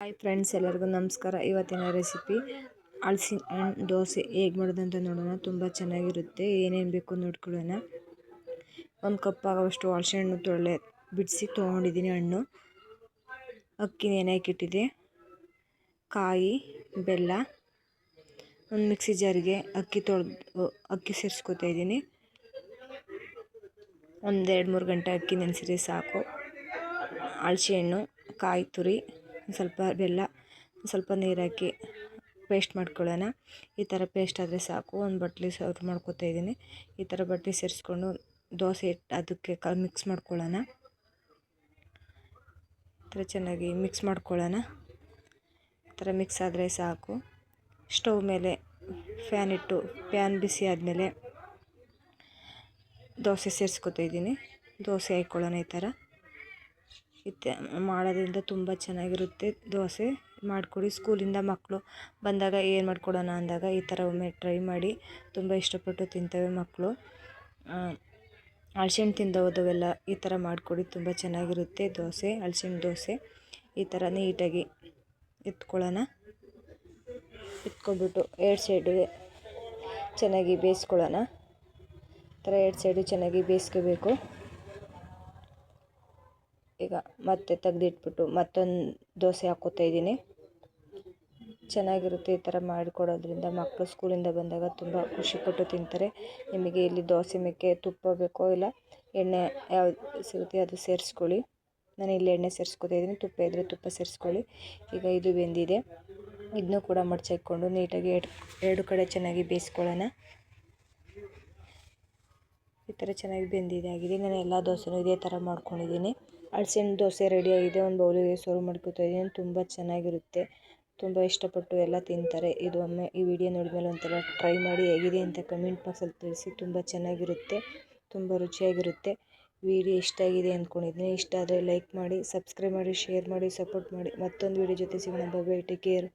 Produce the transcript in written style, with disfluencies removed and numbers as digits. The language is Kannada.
ಹಾಯ್ ಫ್ರೆಂಡ್ಸ್, ಎಲ್ಲರಿಗೂ ನಮಸ್ಕಾರ. ಇವತ್ತಿನ ರೆಸಿಪಿ ಹಲಸಿನ ಹಣ್ಣು ದೋಸೆ ಹೇಗೆ ಮಾಡೋದಂತ ನೋಡೋಣ. ತುಂಬ ಚೆನ್ನಾಗಿರುತ್ತೆ. ಏನೇನು ಬೇಕು ನೋಡ್ಕೊಳ್ಳೋಣ. 1 ಕಪ್ ಆಗುವಷ್ಟು ಹಲಸಿನ ಹಣ್ಣು ಬಿಡಿಸಿ ತೊಗೊಂಡಿದ್ದೀನಿ. ಹಣ್ಣು, ಅಕ್ಕಿ ನೆನೆಯಕ್ಕಿಟ್ಟಿದೆ, ಕಾಯಿ, ಬೆಲ್ಲ, ಒಂದು ಮಿಕ್ಸಿ ಜಾರಿಗೆ ಅಕ್ಕಿ ಸೇರಿಸ್ಕೊತಾ ಇದ್ದೀನಿ. 1-2-3 ಗಂಟೆ ಅಕ್ಕಿ ನೆನೆಸಿದ್ರೆ ಸಾಕು. ಹಲಸಿನ ಹಣ್ಣು, ಕಾಯಿ ತುರಿ, ಸ್ವಲ್ಪ ಬೆಲ್ಲ, ಸ್ವಲ್ಪ ನೀರು ಹಾಕಿ ಪೇಸ್ಟ್ ಮಾಡ್ಕೊಳ್ಳೋಣ. ಈ ಥರ ಪೇಸ್ಟ್ ಆದರೆ ಸಾಕು. ಒಂದು ಬಟ್ಲಿ ಸರ್ವ್ ಮಾಡ್ಕೊತಾ ಇದ್ದೀನಿ. ಈ ಥರ ಬಟ್ಲಿ ಸೇರಿಸ್ಕೊಂಡು ದೋಸೆ ಹಿಟ್ಟು ಅದಕ್ಕೆ ಮಿಕ್ಸ್ ಮಾಡ್ಕೊಳ್ಳೋಣ. ಈ ಥರ ಚೆನ್ನಾಗಿ ಮಿಕ್ಸ್ ಮಾಡ್ಕೊಳ್ಳೋಣ. ಈ ಥರ ಮಿಕ್ಸ್ ಆದರೆ ಸಾಕು. ಸ್ಟವ್ ಮೇಲೆ ಫ್ಯಾನ್ ಇಟ್ಟು ಪ್ಯಾನ್ ಬಿಸಿ ಆದಮೇಲೆ ದೋಸೆ ಸೇರಿಸ್ಕೊತಾ ಇದ್ದೀನಿ. ದೋಸೆ ಹಾಕ್ಕೊಳ್ಳೋಣ. ಈ ಥರ ಮಾಡೋದ್ರಿಂದ ತುಂಬ ಚೆನ್ನಾಗಿರುತ್ತೆ. ದೋಸೆ ಮಾಡಿಕೊಡಿ. ಸ್ಕೂಲಿಂದ ಮಕ್ಕಳು ಬಂದಾಗ ಏನು ಮಾಡಿಕೊಡೋಣ ಅಂದಾಗ ಈ ಥರ ಒಮ್ಮೆ ಟ್ರೈ ಮಾಡಿ. ತುಂಬ ಇಷ್ಟಪಟ್ಟು ತಿಂತವೆ ಮಕ್ಕಳು. ಹಲಸಿನ ತಿಂದು ಹೋದವೆಲ್ಲ ಈ ಥರ ಮಾಡಿಕೊಡಿ. ತುಂಬ ಚೆನ್ನಾಗಿರುತ್ತೆ ದೋಸೆ, ಹಲಸಿನ ದೋಸೆ. ಈ ಥರ ನೀಟಾಗಿ ಎತ್ಕೊಳ್ಳೋಣ. ಎತ್ಕೊಂಡ್ಬಿಟ್ಟು 2 ಸೈಡು ಚೆನ್ನಾಗಿ ಬೇಯಿಸ್ಕೊಳ್ಳೋಣ. ಈ ಥರ 2 ಸೈಡು ಚೆನ್ನಾಗಿ ಬೇಯಿಸ್ಕೋಬೇಕು. ಈಗ ಮತ್ತೆ ತೆಗೆದಿಟ್ಬಿಟ್ಟು ಮತ್ತೊಂದು ದೋಸೆ ಹಾಕ್ಕೋತಾ ಇದ್ದೀನಿ. ಚೆನ್ನಾಗಿರುತ್ತೆ. ಈ ಥರ ಮಾಡಿಕೊಡೋದ್ರಿಂದ ಮಕ್ಕಳು ಸ್ಕೂಲಿಂದ ಬಂದಾಗ ತುಂಬ ಖುಷಿಪಟ್ಟು ತಿಂತಾರೆ. ನಿಮಗೆ ಇಲ್ಲಿ ದೋಸೆ ಮೇಕೆ ತುಪ್ಪ ಬೇಕೋ ಇಲ್ಲ ಎಣ್ಣೆ ಯಾವ್ದು ಸಿಗುತ್ತೆ ಅದು ಸೇರಿಸ್ಕೊಳ್ಳಿ. ನಾನು ಇಲ್ಲಿ ಎಣ್ಣೆ ಸೇರಿಸ್ಕೊತಾ ಇದ್ದೀನಿ. ತುಪ್ಪ ಇದ್ದರೆ ತುಪ್ಪ ಸೇರಿಸ್ಕೊಳ್ಳಿ. ಈಗ ಇದು ಬೆಂದಿದೆ. ಇದನ್ನು ಕೂಡ ಮಡಚಾಕೊಂಡು ನೀಟಾಗಿ 2 ಕಡೆ ಚೆನ್ನಾಗಿ ಬೇಯಿಸ್ಕೊಳ್ಳೋಣ. ಈ ಥರ ಚೆನ್ನಾಗಿ ಬೆಂದಿದ್ದಾಗಿದೆ. ನಾನು ಎಲ್ಲ ದೋಸೆನೂ ಇದೇ ಥರ ಮಾಡ್ಕೊಂಡಿದ್ದೀನಿ. ಹಲಸಿನ ದೋಸೆ ರೆಡಿಯಾಗಿದೆ. ಒಂದು ಬೌಲಿಗೆ ಸರ್ವ್ ಮಾಡ್ಕೊತಾ ಇದ್ದೀನಿ. ತುಂಬ ಚೆನ್ನಾಗಿರುತ್ತೆ. ತುಂಬ ಇಷ್ಟಪಟ್ಟು ಎಲ್ಲ ತಿಂತಾರೆ. ಇದು ಒಮ್ಮೆ ಈ ವಿಡಿಯೋ ನೋಡಿದ್ಮೇಲೆ ಒಂಥರ ಟ್ರೈ ಮಾಡಿ ಹೇಗಿದೆ ಅಂತ ಕಮೆಂಟ್ ಬಾಕ್ಸಲ್ಲಿ ತಿಳಿಸಿ. ತುಂಬ ಚೆನ್ನಾಗಿರುತ್ತೆ, ತುಂಬ ರುಚಿಯಾಗಿರುತ್ತೆ. ವಿಡಿಯೋ ಇಷ್ಟ ಆಗಿದೆ ಅಂದ್ಕೊಂಡಿದ್ದೀನಿ. ಇಷ್ಟ ಆದರೆ ಲೈಕ್ ಮಾಡಿ, ಸಬ್ಸ್ಕ್ರೈಬ್ ಮಾಡಿ, ಶೇರ್ ಮಾಡಿ, ಸಪೋರ್ಟ್ ಮಾಡಿ. ಮತ್ತೊಂದು ವಿಡಿಯೋ ಜೊತೆ ಸಿಗೋಣ. Bye bye, take care.